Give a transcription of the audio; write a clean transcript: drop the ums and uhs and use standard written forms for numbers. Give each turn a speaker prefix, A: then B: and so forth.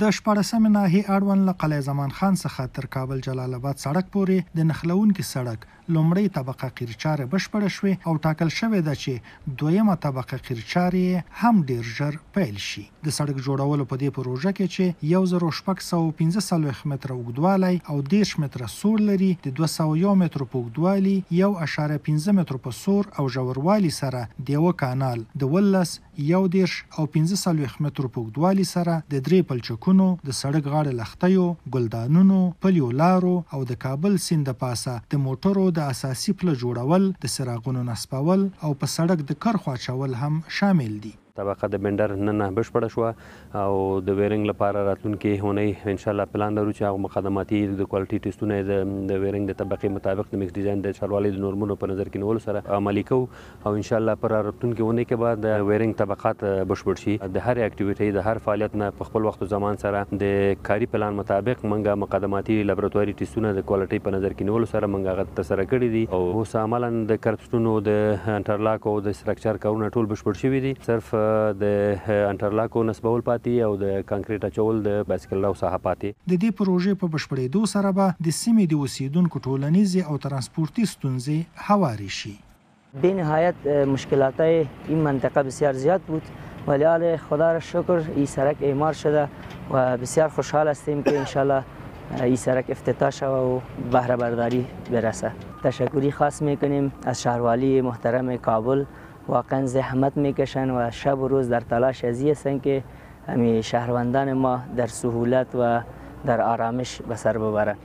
A: د 14مې ناحیې اړوند له قلعه زمان خان څخه تر کابل جلال آباد سړک پورې د نښلونکي سړک لومړۍ طبقه قیرچاره بشپړه شوې او ټاکل شوې ده چې دویمه طبقه قیرچارې هم ډیر ژر پیل شي. د سړک جوړولو په دې پروژه کې چې 1615 متره اوږدوالی او 10 متره سور لري، د 201 مترو په اوږدوالي 1.15 مترو په سور او ژوروالي سره د یوه کانال د 11 او 15 مترو په اوږدوالي سره د 3 پلچکونو، د سړک غاړې لښتیو، ګلدانونو، پلیو لارو او د کابل سیند د پاسه د موټرو د اساسي پله جوړول، د څراغونو نصبول او په سړک د کرښو اچول هم شامل دي.
B: طبقه د بندر نن بشپړه شوه او د ویرنګ لپاره راتلونکي اونۍ ان شاء الله پلان لرو چې هغه مقدماتي د کوالټي ټیسټونه د ویرنګ د طبقې مطابق د میکس ډیزاین د چاروالۍ د نورمونو په نظر کې نیولو سره عملي کوو او ان شاء الله پر راتلونکي اونۍ کې بعد د ویرنګ طبقات بشپړ شي. د هر اکټیویټي د هر فعالیت نه په خپل وخت او زمان سره د کاري پلان مطابق منګه مقدماتي لابراتواري ټیسټونه د کوالټي په نظر کې نیولو سره منګه هغه ترسره کړي دي او اوس عملاً د کرپسټونو د انټرلاک او د سټرکچر کارونه ټول بشپړ شوي دي. صرف د انټرلاکو نصبول پاتې او د کانکریټ اچول د بایسکل راو ساحه پاتې.
A: د دې پروژې په بشپړېدو سره به د سیمې د اوسیدونکو ټولنیزې او ترانسپورتي ستونزې هوارې شي.
C: به نهایت مشکلات این منطقه بسیار زیاد بود ولی حال خدا را شکر این سرک اعمار شده و بسیار خوشحال هستیم که انشالله این سرک افتتاح شود و بهره برداری برسه. تشکری خاص میکنیم از شهروالی محترم کابل، واقعا زحمت میکشن و شب و روز در تلاش ازی هستن که همین شهروندان ما در سهولت و در آرامش به سر ببرن.